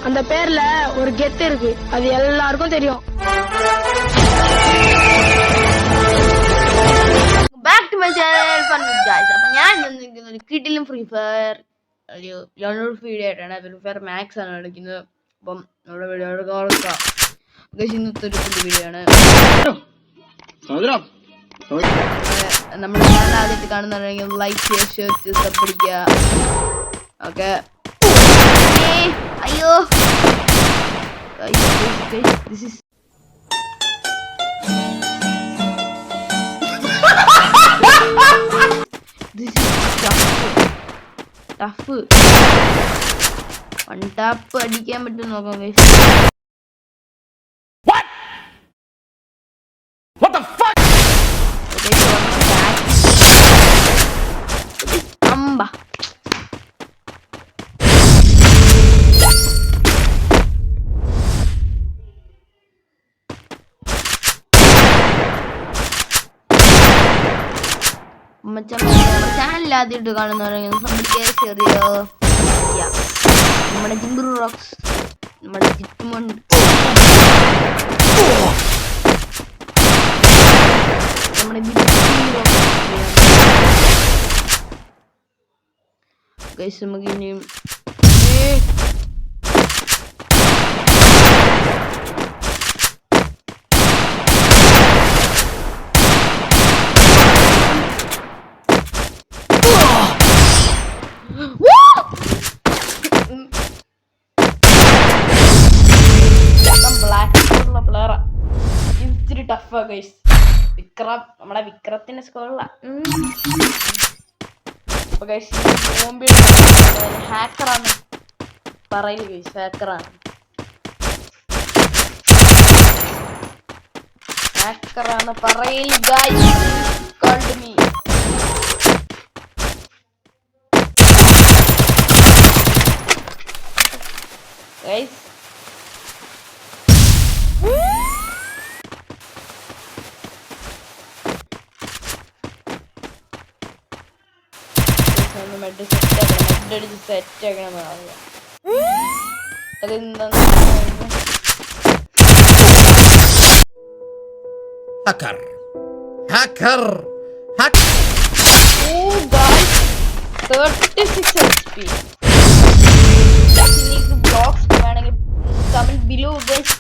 அந்த பேர்ல ஒரு கெத்து இருக்கு, அது எல்லாருக்கும் தெரியும். Back to my channel fun with guys. അപ്പം ഞാൻ ഒരു കിഡിലും ഫ്രീ ഫയർ വീഡിയോ ആയിട്ടാണ്. ഫ്രീ ഫയർ മാക്സ് ആണ് കളിക്കുന്നത്. അപ്പം നമ്മുടെ വീഡിയോ കാണുക. ഇന്നത്തെ ഒരു പുതിയ വീഡിയോ ആണ്. നമ്മുടെ ചാനൽ ആദ്യമായിട്ട് കാണുന്നുണ്ടെങ്കിൽ ലൈക്ക് ചെയ്യുക, ഷെയർ ചെയ്ത് സബ് അടിക്കുക. ഓക്കെ. അയ്യോ this is tough. One tap അടിക്കാൻ പറ്റും നോക്കാം guys. What the fuck? അമ്പ ചാനൽ ആദ്യമായിട്ട് കാണുന്നവരെങ്കിൽ നമ്മുടെ ജിംബ്രു റോക്സ്, നമ്മുടെ ജിറ്റുമുണ്ട്, നമ്മുടെ ഗൈസ് നമുക്ക് ഇനിയും ഇത്തിരി ടഫാ ഗൈസ്. വിക്രം, നമ്മുടെ വിക്രത്തിന്റെ സ്കോറില ഹാക്കറാണ് പറയല് ഗൈസ്, ഹാക്കറാണ് പറയല് guys. Called me guys. Set ആക്കണം. Hacker. Hacker. Hack. Oh guys, 36 HP. നിങ്ങൾക്ക് ബ്ലോക്സ് വേണമെങ്കിൽ comment below guys.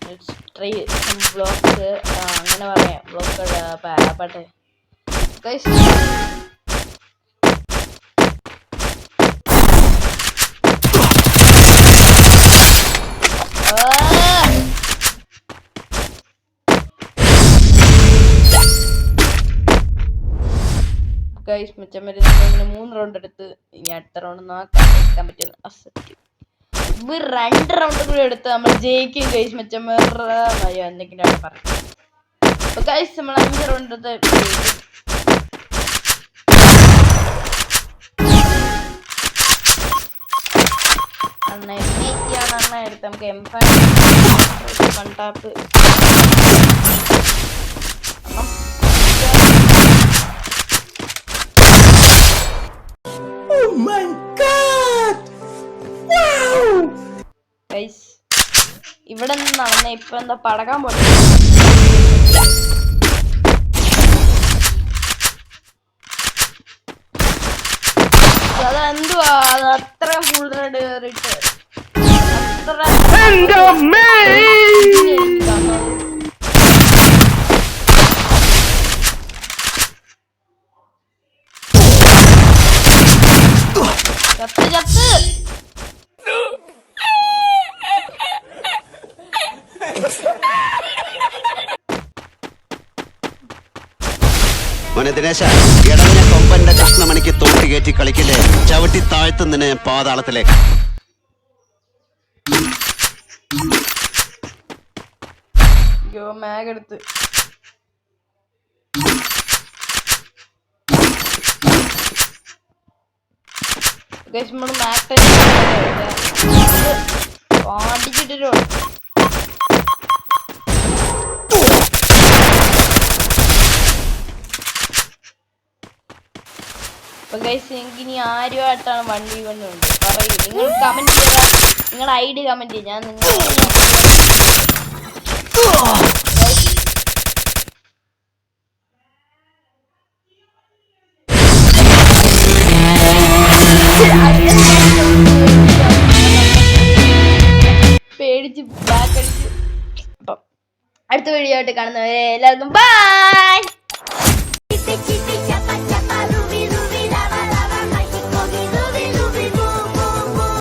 Let's try some blocks. അങ്ങനെ പറയാം, ബ്ലോക്ക് പാട്ടെ ഗൈസ്. ഗൈസ് മെച്ചമരുന്ന് 3 റൗണ്ട് എടുത്ത് ഇനി അടുത്ത റൗണ്ട് നോക്കാൻ പറ്റുന്നു. അസറ്റ് 2 റൗണ്ട് കൂടി എടുത്ത് നമ്മൾ ജയിക്കും ഗൈസ്. മെച്ചമേറിയോ എന്തെങ്കിലും ആണ് പറഞ്ഞത്. അപ്പൊ ഗൈസ് നമ്മൾ 5 റൗണ്ട് എടുത്ത് എടുത്ത് നമുക്ക് M5 കണ്ടാപ്പ് ഇവിടെ നിന്നാണ് ഇപ്പൊ എന്താ പടക്കാൻ പോട്ടെ. അതെന്തുവാ അത്ര കൂടുതൽ കയറിട്ട് ചത്ത് ചത്ത്. മോനെ ദിനേശ, ഇടഞ്ഞ കൊമ്പന്റെ കൃഷ്ണമണിക്ക് തോട്ടി കയറ്റി കളിക്കില്ലേ, ചവിട്ടി താഴ്ത്തുന്നതിന് പാതാളത്തിലേക്ക്. മാഗെടുത്ത് നമ്മള് മാക്ട് പാടിച്ചിട്ടോ. അപ്പൊ ഗൈസ് എനിക്ക് ഇനി ആരുമായിട്ടാണ് വണ്ടി കൊണ്ടുണ്ട് പറയൂ. നിങ്ങൾ കമന്റ് ചെയ്യുക, നിങ്ങളുടെ ഐഡി കമന്റ് ചെയ്യുക. ഞാൻ പേടിച്ച് ബാക്ക് അടിച്ച്. അപ്പം അടുത്ത വീഡിയോ ആയിട്ട് കാണുന്നവരെ എല്ലാവർക്കും ബൈ.